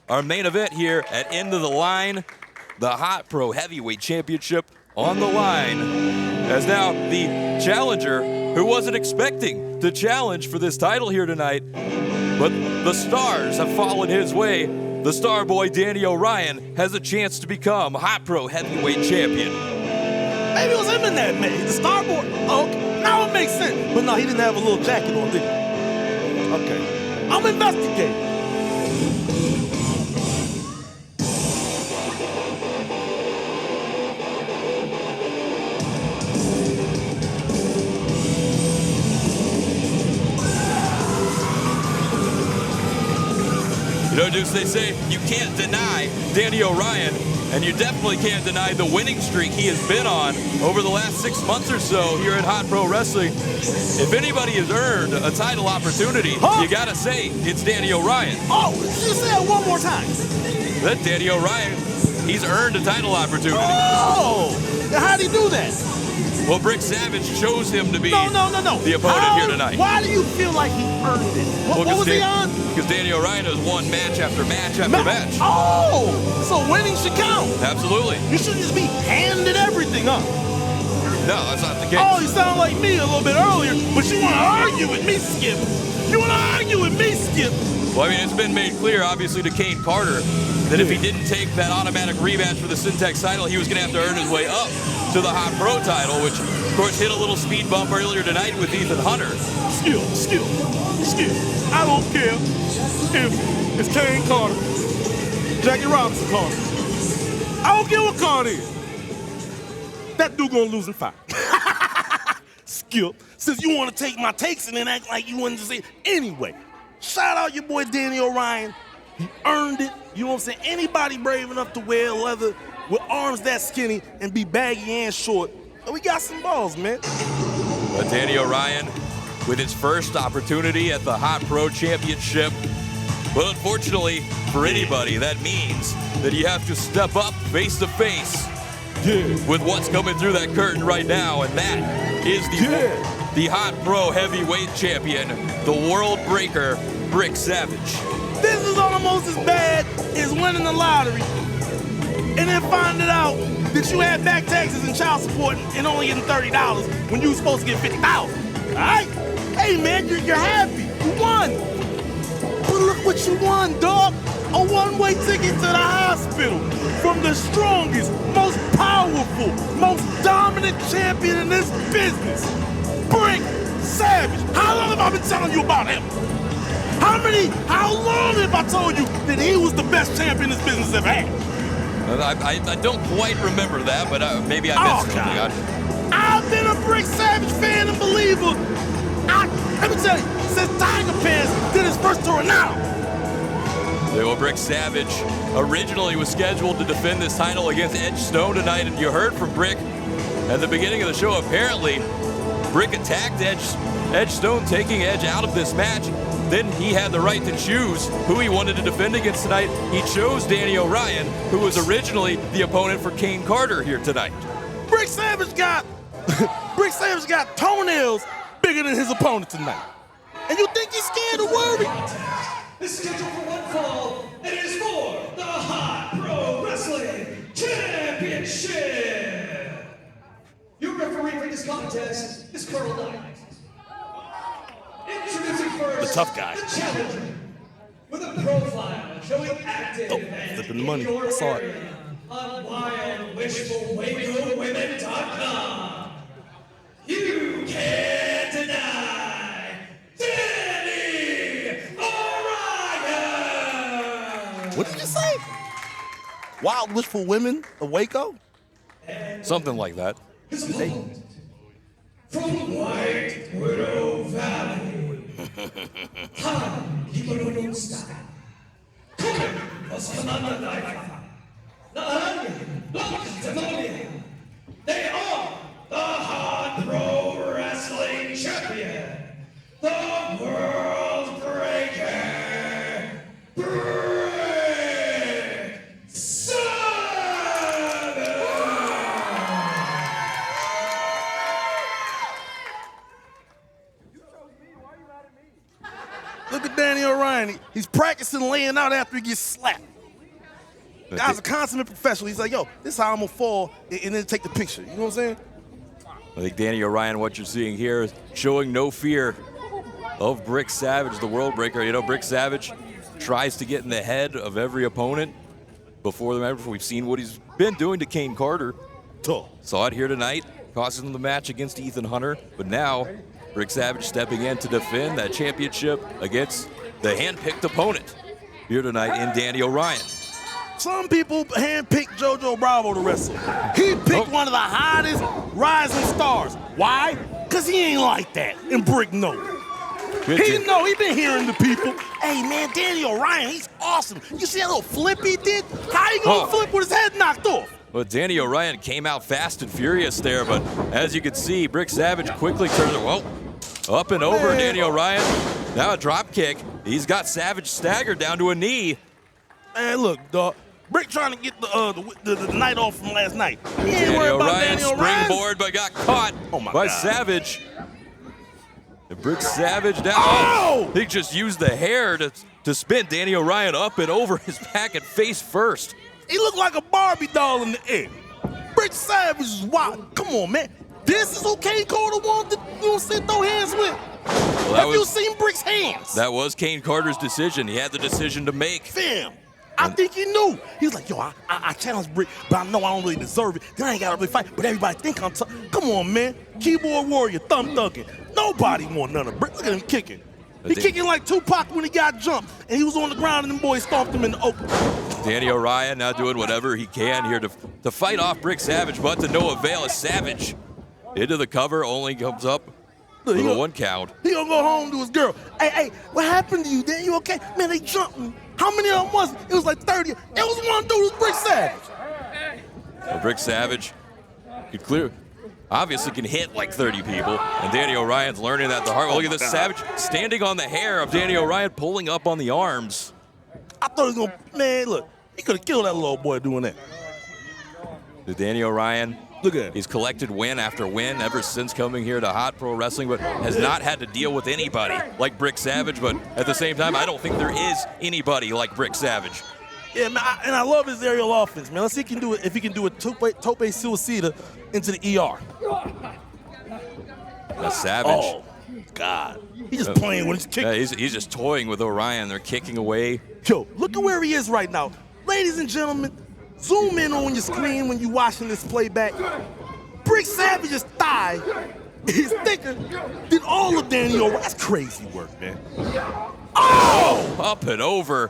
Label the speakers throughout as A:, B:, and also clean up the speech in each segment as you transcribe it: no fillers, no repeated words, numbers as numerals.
A: Our main event here at End of the Line, the Hot Pro Heavyweight Championship on the line. As now the challenger, who wasn't expecting to challenge for this title here tonight, but the stars have fallen his way. The star boy, Danny Orion, has a chance to become Hot Pro Heavyweight Champion.
B: Maybe it was him in that match, the star boy. Oh, okay. Now it makes sense. But no, he didn't have a little jacket on, did he? Okay. I'm investigating.
A: You know, Deuce, they say you can't deny Danny Orion, and you definitely can't deny the winning streak he has been on over the last 6 months or so here at Hot Pro Wrestling. If anybody has earned a title opportunity, you gotta say it's Danny Orion.
B: Oh, just say it one more time.
A: That Danny Orion, he's earned a title opportunity.
B: Oh, how'd he do that?
A: Well, Brick Savage chose him to be
B: the
A: opponent here tonight.
B: Why do you feel like he earned it? What was he on?
A: Because Danny Orion has won match after match after match.
B: Oh, so winning should count.
A: Absolutely.
B: You shouldn't just be handed everything up.
A: No, that's not the case.
B: Oh, you sound like me a little bit earlier, but you want to argue with me, Skip. You want to argue with me, Skip.
A: Well, I mean, it's been made clear, obviously, to Kane Carter that if he didn't take that automatic rematch for the Syntex title, he was going to have to earn his way up to the Hot Pro title, which, of course, hit a little speed bump earlier tonight with Ethan Hunter.
B: Skip. I don't care if it's Kane Carter, Jackie Robinson Carter. I don't care what Carter is. That dude gonna lose in 5. Skip, since you want to take my takes and then act like you wanted to say anyway. Shout out your boy Danny Orion. He earned it. You know what I'm saying? Anybody brave enough to wear leather with arms that skinny and be baggy and short, we got some balls, man.
A: But Danny Orion with his first opportunity at the Hot Pro Championship. But unfortunately for anybody, that means that you have to step up face to face with what's coming through that curtain right now, and that is the Hot Pro Heavyweight Champion, the World Breaker, Brick Savage.
B: This is almost as bad as winning the lottery and then finding out that you had back taxes and child support and only getting $30 when you were supposed to get $50,000. All right? Hey, man, you're happy. You won. But look what you won, dog. A one-way ticket to the hospital from the strongest, most powerful, most dominant champion in this business, Brick Savage. How long have I been telling you about him? How long have I told you that he was the best champion this business ever had?
A: I don't quite remember that, but maybe I missed something.
B: I've been a Brick Savage fan and believer. Let me tell you, since Tiger Pants did his first tour now.
A: Well, Brick Savage originally was scheduled to defend this title against Edge Stone tonight, and you heard from Brick at the beginning of the show. Apparently, Brick attacked Edge Stone, taking Edge out of this match. Then he had the right to choose who he wanted to defend against tonight. He chose Danny Orion, who was originally the opponent for Kane Carter here tonight.
B: Brick Savage got toenails bigger than his opponent tonight. And you think he's scared to worry?
C: This is scheduled for one fall, and it is for the Hot Pro Wrestling Championship. Your referee for this contest is Colonel Knight. Introducing first,
B: the tough guy.
C: The challenger, with a profile showing active and
B: flipping money. I saw it.
C: On wildwishfulwacowomen.com. You can't deny Danny Orion.
B: What did you say? Wild Wishful Women of Waco?
A: Something like that.
C: His opponent from White Widow Valley. Time Himano style. Coming was Kanana Daifa. They are the Hot Pro Wrestling Champion, the World Breaker, Brick Savage.
B: Look at Danny Orion. He's practicing practicing laying out after he gets slapped. Guy's a consummate professional. He's like, yo, this is how I'm going to fall and then take the picture. You know what I'm saying?
A: I think Danny Orion, what you're seeing here is showing no fear of Brick Savage, the world breaker. You know, Brick Savage tries to get in the head of every opponent before the match. We've seen what he's been doing to Kane Carter. Saw it here tonight, costing him the match against Ethan Hunter. But now, Brick Savage stepping in to defend that championship against the handpicked opponent here tonight in Danny Orion.
B: Some people handpicked JoJo Bravo to wrestle. He picked one of the hottest rising stars. Why? Because he ain't like that, and Brick know it. He been hearing the people. Hey, man, Danny Orion, he's awesome. You see that little flip he did? How he gonna flip with his head knocked off?
A: Well, Danny Orion came out fast and furious there, but as you can see, Brick Savage quickly turns it, well, up and over Danny Orion. Now a drop kick. He's got Savage staggered down to a knee.
B: Man, look, dog. Brick trying to get the night off from last night. He ain't
A: Danny
B: worried about
A: Orion
B: Danny Orion.
A: springboard, but got caught by Savage. And Brick Savage down.
B: Oh!
A: He just used the hair to spin Danny Orion up and over his back and face first.
B: He looked like a Barbie doll in the air. Brick Savage is wild. Come on, man. This is who Kane Carter wanted to throw hands with.
A: Well,
B: Have you seen Brick's hands?
A: That was Kane Carter's decision. He had the decision to make.
B: Fam. I think he knew. He was like, yo, I challenged Brick, but I know I don't really deserve it. Then I ain't got to really fight, but everybody think I'm tough. Come on, man. Keyboard warrior, thumb thugging. Nobody want none of Brick. Look at him kicking. He kicking like Tupac when he got jumped, and he was on the ground, and them boys stomped him in the open.
A: Danny Orion now doing whatever he can here to fight off Brick Savage, but to no avail as Savage into the cover, only comes up with a 1 count.
B: He gonna go home to his girl. Hey, what happened to you, Dan? You okay? Man, they jumped me. How many of them was it? It was like 30. It was one dude, it was Brick Savage.
A: Well, Brick Savage obviously can hit like 30 people, and Danny Orion's learning that the hard way. Look at this Savage standing on the hair of Danny Orion, pulling up on the arms.
B: I thought he was gonna, man, look, he could have killed that little boy doing that.
A: The Danny Orion,
B: look at him.
A: He's collected win after win ever since coming here to Hot Pro Wrestling, but has not had to deal with anybody like Brick Savage. But at the same time, I don't think there is anybody like Brick Savage.
B: Yeah, man, and I love his aerial offense, man. Let's see if he can do a tope suicida into the ER.
A: That's Savage.
B: Oh, God. He's just playing with his kick.
A: Yeah, he's just toying with Orion. They're kicking away.
B: Yo, look at where he is right now. Ladies and gentlemen, zoom in on your screen when you're watching this playback. Brick Savage's thigh is thicker than all of Danny Orion. That's crazy work, man. Oh!
A: Up and over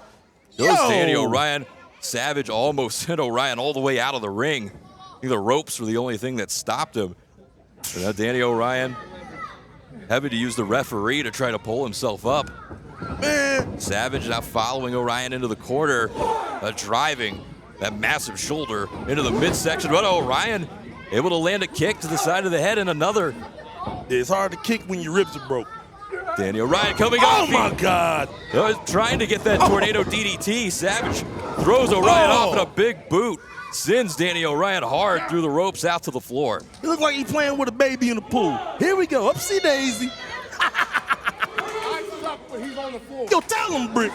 A: goes Danny Orion. Savage almost sent Orion all the way out of the ring. I think the ropes were the only thing that stopped him. And now Danny Orion having to use the referee to try to pull himself up.
B: Man.
A: Savage now following Orion into the corner, driving that massive shoulder into the midsection. But Orion able to land a kick to the side of the head and another.
B: It's hard to kick when your ribs are broke.
A: Danny Orion coming off.
B: Oh, my God.
A: Trying to get that tornado DDT. Savage throws Orion off in a big boot. Sends Danny Orion hard through the ropes out to the floor.
B: He looks like he's playing with a baby in the pool. Here we go. Upsy daisy.
D: He's on the floor.
B: Yo, tell him, Brick.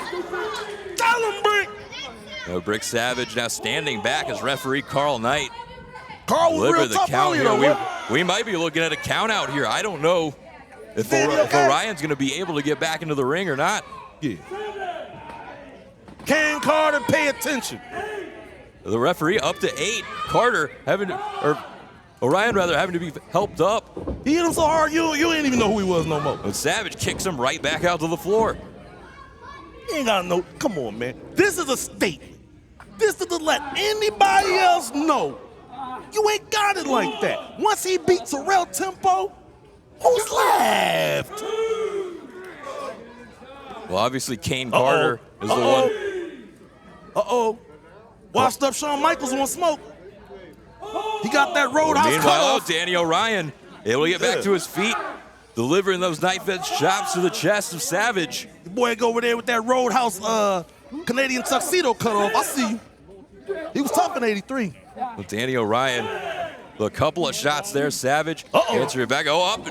B: Tell him, Brick.
A: Brick Savage now standing back as referee Carl Knight.
B: Carl was real tough earlier, though.
A: We might be looking at a count out here. I don't know if Orion's going to be able to get back into the ring or not.
B: Yeah. Kane Carter, pay attention.
A: The referee up to 8. Carter Orion having to be helped up.
B: He hit him so hard you ain't even know who he was no more.
A: But Savage kicks him right back out to the floor.
B: You ain't got no. Come on, man. This is a statement. This is to let anybody else know you ain't got it like that. Once he beats Terrell Tempo, who's left?
A: Well, obviously Kane Carter is the one.
B: Washed up Shawn Michaels on smoke. He got that roadhouse cut
A: Meanwhile,
B: off.
A: Danny Orion able to get back to his feet, delivering those knife-edge chops to the chest of Savage.
B: The boy go over there with that roadhouse Canadian tuxedo cut off. I see you. He was tough in '83.
A: Well, Danny Orion, a couple of shots there. Savage answering back. Up.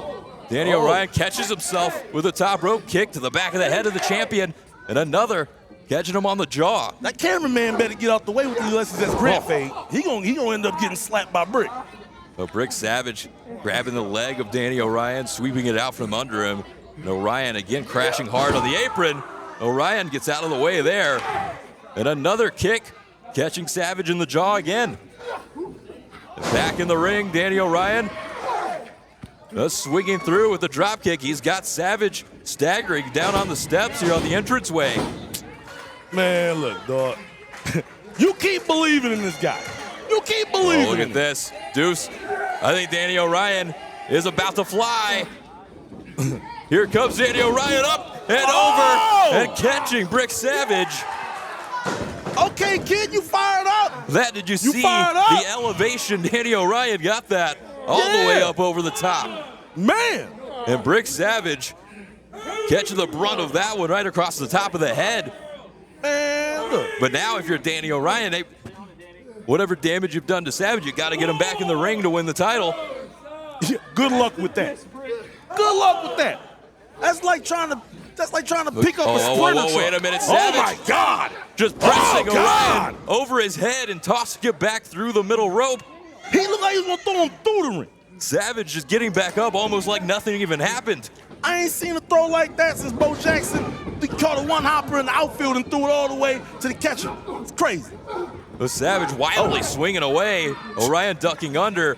A: Orion catches himself with a top rope kick to the back of the head of the champion. And another catching him on the jaw.
B: That cameraman better get out the way with the Ulysses S. Grant fade. He gonna end up getting slapped by Brick.
A: So Brick Savage grabbing the leg of Danny Orion, sweeping it out from under him. And Orion again crashing hard on the apron. Orion gets out of the way there. And another kick, catching Savage in the jaw again. Back in the ring, Danny Orion just swinging through with the drop kick. He's got Savage staggering down on the steps here on the entranceway.
B: Man, look, dog. You keep believing in this guy. You keep believing.
A: Oh, look at this. Deuce, I think Danny Orion is about to fly. Here comes Danny Orion up and over and catching Brick Savage.
B: Okay, kid, you fired up.
A: That, did you see the elevation? Danny Orion got that all the way up over the top.
B: Man.
A: And Brick Savage catching the brunt of that one right across the top of the head.
B: Man, look.
A: But now if you're Danny Orion, whatever damage you've done to Savage, you got to get him back in the ring to win the title.
B: Yeah, good luck with that. Good luck with that. That's like trying to pick up a sprinter.
A: Wait a minute, Savage.
B: Oh my God!
A: Just pressing Orion over his head and tossing it back through the middle rope.
B: He looked like he was gonna throw him through the ring.
A: Savage just getting back up almost like nothing even happened.
B: I ain't seen a throw like that since Bo Jackson. He caught a one hopper in the outfield and threw it all the way to the catcher. It's crazy.
A: But Savage wildly swinging away. Orion ducking under.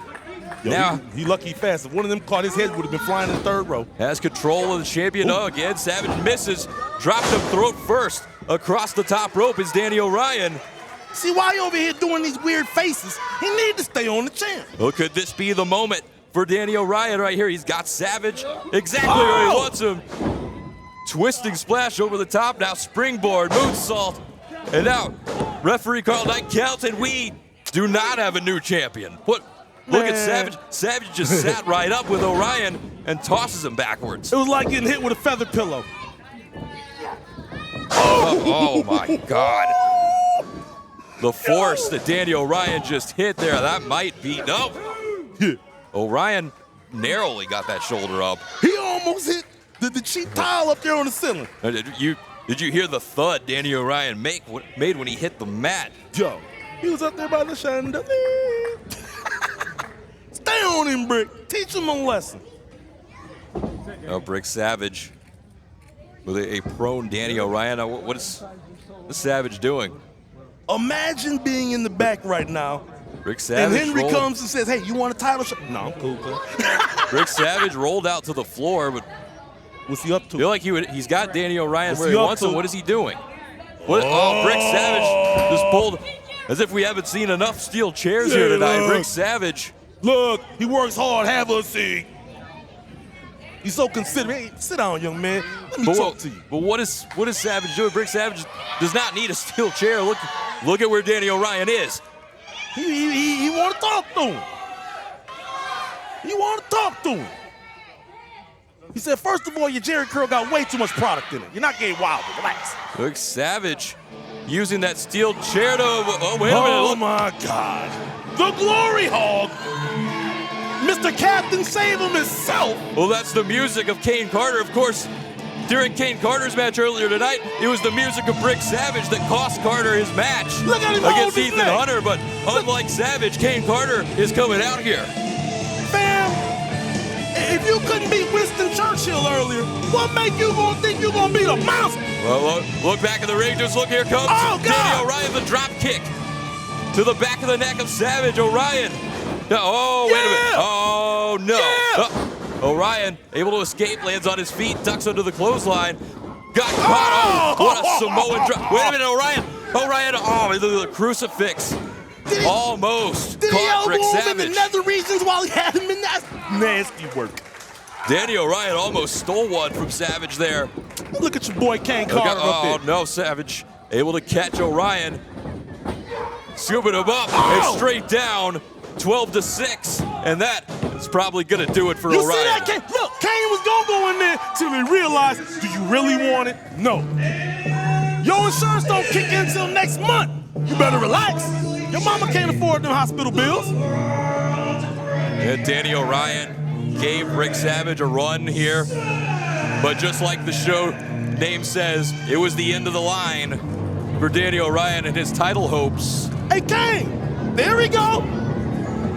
B: Yo,
A: now
B: he lucky fast. If one of them caught his head, would have been flying in the third row.
A: Has control of the champion again. Savage misses, dropped him throat first. Across the top rope is Danny Orion.
B: See why he over here doing these weird faces? He need to stay on the champ.
A: Well, could this be the moment for Danny Orion right here? He's got Savage exactly where he wants him. Twisting splash over the top. Now springboard, moonsault. And now referee Carl Knight counts, and we do not have a new champion. Look at Savage. Savage just sat right up with Orion and tosses him backwards.
B: It was like getting hit with a feather pillow.
A: Oh my God. The force that Danny Orion just hit there, that might be, no. Orion narrowly got that shoulder up.
B: He almost hit the cheap tile up there on the ceiling.
A: Did you hear the thud Danny Orion made when he hit the mat?
B: Yo, he was up there by the chandelier. Stay on him, Brick. Teach him a lesson.
A: Brick Savage with a prone Danny Orion. What is Savage doing?
B: Imagine being in the back right now.
A: Rick Savage
B: and Henry comes and says, "Hey, you want a title shot?" No, I'm cool.
A: Rick Savage rolled out to the floor, but
B: what's he up to?
A: I feel like he's got Danny Orion where he wants him. What is he doing? Brick Savage just pulled, as if we haven't seen enough steel chairs here tonight. Rick Savage.
B: Look, he works hard. Have a seat. He's so considerate. Hey, sit down, young man. Let me talk to you.
A: But what is Savage doing? Brick Savage does not need a steel chair. Look at where Danny Orion is.
B: He want to talk to him. He want to talk to him. He said, first of all, your Jerry curl got way too much product in it. You're not getting wild. Relax.
A: Rick Savage using that steel chair to. Oh, wait a minute.
B: Oh, my God. The Glory Hog. Mr. Captain Save him himself.
A: Well, that's the music of Kane Carter. Of course, during Kane Carter's match earlier tonight, it was the music of Brick Savage that cost Carter his match against Ethan Hunter. But unlike Savage, Kane Carter is coming out here.
B: Fam, if you couldn't beat Winston Churchill earlier, what make you gonna think you gonna beat a monster?
A: Well, look back in the ring. Just look, here comes Danny Orion, the drop kick to the back of the neck of Savage. Orion. Oh, wait a minute. Oh, no.
B: Yeah.
A: Orion able to escape, lands on his feet, ducks under the clothesline. Got caught. Oh, what a Samoan drop. Wait a minute, Orion. The crucifix. Almost caught Brick Savage.
B: Did he elbow him in the nether regions while he had him in that? Nasty work.
A: Danny Orion almost stole one from Savage there.
B: Look at your boy Kane Carter up there.
A: Oh, no, Savage able to catch Orion. Scooping him up and straight down. 12-6, and that is probably going to do it for Orion.
B: You see that, Kane? Look, Kane was going to go in there till he realized, do you really want it? No. Your insurance don't kick in until next month. You better relax. Your mama can't afford them hospital bills.
A: And Danny Orion gave Rick Savage a run here, but just like the show name says, it was the end of the line. for Danny Orion and his title hopes.
B: Hey, Kane, there we go.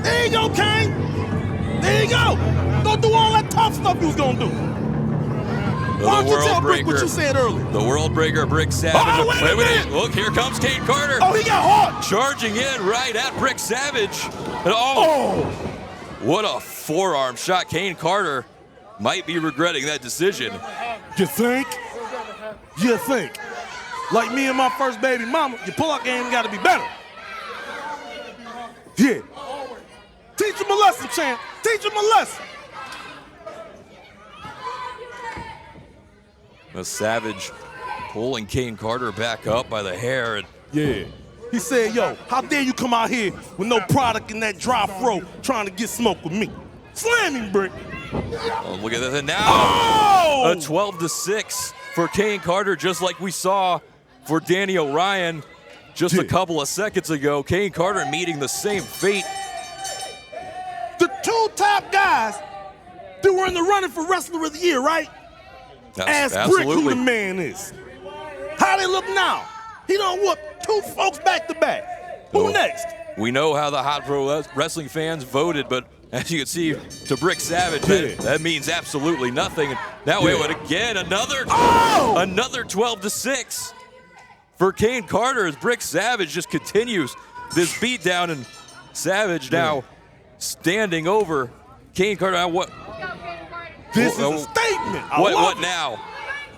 B: There you go, Kane. There you go. Don't do all that tough stuff you was going to do. Why don't you tell Brick what you said earlier?
A: The world breaker, Brick Savage.
B: Oh, wait a minute.
A: Look, here comes Kane Carter.
B: Oh, he got hard.
A: Charging in right at Brick Savage. And what a forearm shot. Kane Carter might be regretting that decision.
B: You think? You think? Like me and my first baby mama, your pull-out game got to be better. Yeah. Teach him a lesson, champ. Teach him a lesson.
A: Savage pulling Kane Carter back up by the hair. And
B: yeah. He said, yo, how dare you come out here with no product in that dry fro trying to get smoke with me? Slam him, Brick.
A: Oh, look at that. And now a 12-6 for Kane Carter, just like we saw for Danny Orion just a couple of seconds ago. Kane Carter meeting the same fate.
B: The two top guys that were in the running for Wrestler of the Year, right? Ask Brick who the man is. How they look now? He done whooped two folks back to back. Who next?
A: We know how the Hot Pro Wrestling fans voted, but as you can see, to Brick Savage, that means absolutely nothing. And now we went again, another 12-6 for Kane Carter as Brick Savage just continues this beatdown, and Savage now standing over Kane Carter. Now what?
B: This is a statement.
A: What now?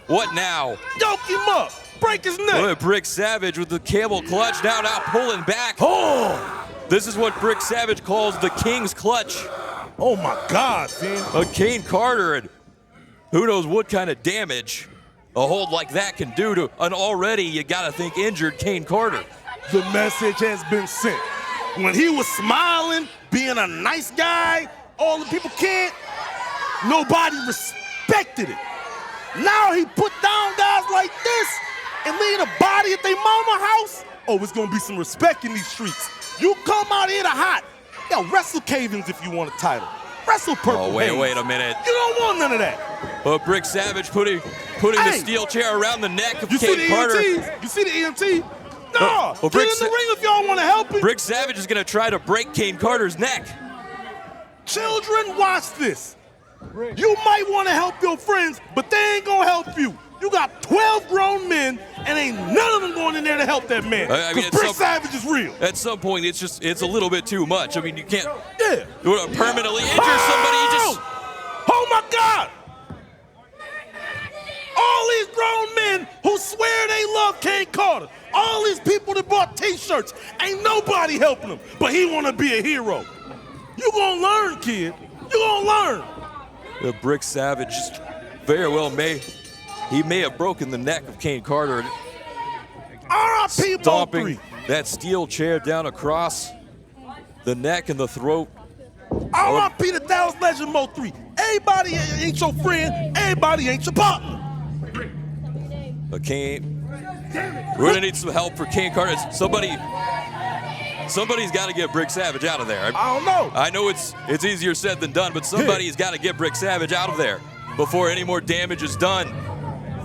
A: What now?
B: Yoke him up. Break his neck.
A: Look at Brick Savage with the camel clutch now pulling back. This is what Brick Savage calls the King's Clutch.
B: Oh my God, man.
A: Kane Carter, and who knows what kind of damage a hold like that can do to an already, you gotta think, injured Kane Carter.
B: The message has been sent. When he was smiling, being a nice guy, all the people cared, nobody respected it. Now he put down guys like this and leave a body at their mama house. Oh, it's gonna be some respect in these streets. You come out here to hot. Yo, wrestle Cavins if you want a title. Wrestle Purple.
A: Oh, wait a minute.
B: You don't want none of that.
A: But Brick Savage putting the steel chair around the neck of Kane Carter.
B: You see the EMT? No, get in the ring if y'all want to help him.
A: Brick Savage is gonna try to break Kane Carter's neck.
B: Children, watch this. You might want to help your friends, but they ain't gonna help you. You got 12 grown men, and ain't none of them going in there to help that man. Because Brick Savage is real.
A: At some point, it's a little bit too much. I mean, you can't permanently injure somebody.
B: Oh my God! All these grown men who swear they love Kane Carter, all these people that bought T-shirts, ain't nobody helping him, but he want to be a hero. You gonna learn, kid. You gonna learn.
A: The Brick Savage very well may have broken the neck of Kane Carter.
B: R.I.P.
A: Stomping that steel chair down across the neck and the throat.
B: R.I.P. the Dallas Legend Mo 3. Everybody ain't your friend. Everybody ain't your partner.
A: We're gonna need some help for Kane Carter. Somebody's got to get Brick Savage out of there.
B: I don't know.
A: I know it's easier said than done, but somebody's got to get Brick Savage out of there before any more damage is done.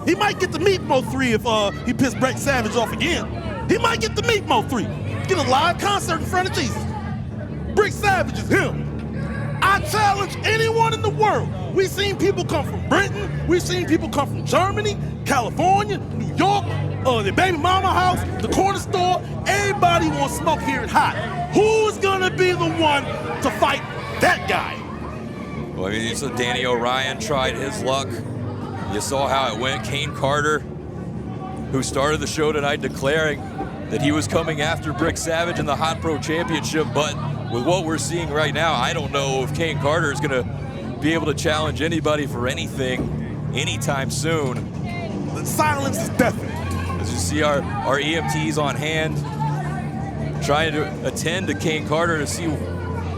B: He might get to meet Mo 3 if he pissed Brick Savage off again. He might get to meet Mo 3. Get a live concert in front of Jesus. Brick Savage is him. I challenge anyone in the world. We've seen people come from Britain. We've seen people come from Germany, California, New York, the baby mama house, the corner store. Everybody wants smoke here at Hot. Who's gonna be the one to fight that guy?
A: Well, I mean, you saw Danny Orion tried his luck. You saw how it went. Kane Carter, who started the show tonight declaring that he was coming after Brick Savage in the Hot Pro Championship, but with what we're seeing right now, I don't know if Kane Carter is gonna be able to challenge anybody for anything anytime soon.
B: The silence is deafening.
A: As you see our EMTs on hand, trying to attend to Kane Carter to see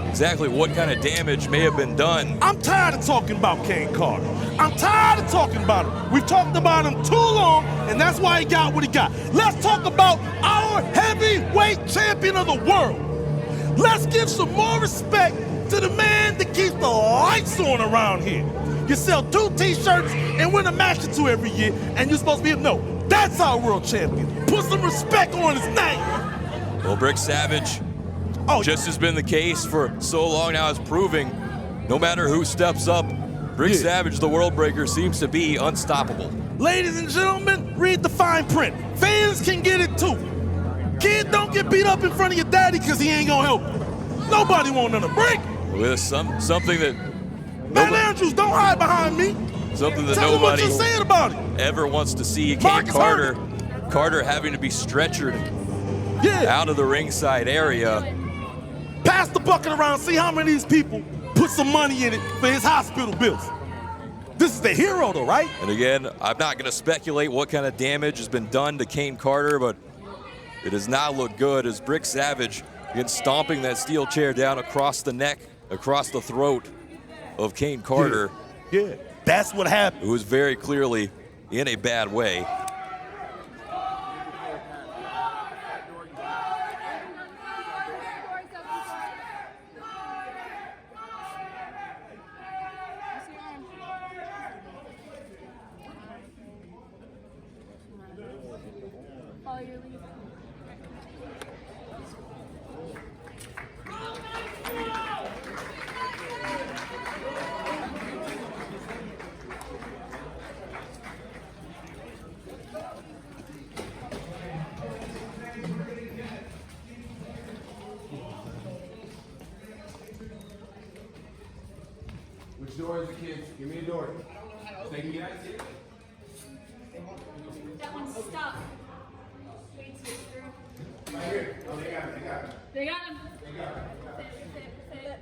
A: exactly what kind of damage may have been done.
B: I'm tired of talking about Kane Carter. I'm tired of talking about him. We've talked about him too long, and that's why he got what he got. Let's talk about our heavyweight champion of the world. Let's give some more respect to the man that keeps the lights on around here. You sell 2 T-shirts and win a match or 2 every year, and you're supposed to be, no, That's our world champion. Put some respect on his name.
A: Well, Brick Savage, just has been the case for so long now, is proving no matter who steps up, Brick Savage, the world breaker, seems to be unstoppable.
B: Ladies and gentlemen, read the fine print. Fans can get it too. Kid, don't get beat up in front of your daddy because he ain't gonna help you. Nobody want none of Brick.
A: With something that
B: Matt Andrews, don't hide behind me.
A: Something that
B: Tell him what
A: nobody
B: you're saying about it.
A: ever wants to see. Kane
B: Marcus
A: Carter. Carter having to be stretchered out of the ringside area.
B: Pass the bucket around, see how many of these people put some money in it for his hospital bills. This is the hero though, right?
A: And again, I'm not going to speculate what kind of damage has been done to Kane Carter, but it does not look good as Brick Savage again stomping that steel chair down across the neck, across the throat of Kane Carter.
B: Yeah, that's what happened.
A: Who was very clearly in a bad way.
D: Which door is the kids? Give me a door. Take me out.
E: That one's stuck.
D: Right here. Oh, they got it. They got it.
E: They got him.
D: They got it.
E: Sit, sit.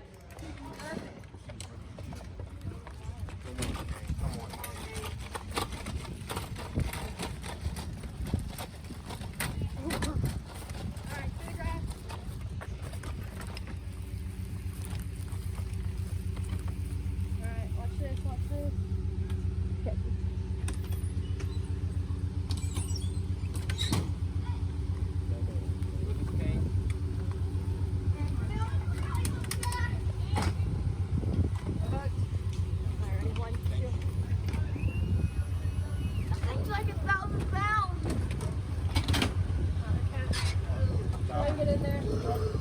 F: Thing's like 1,000 pounds.
E: Get in there.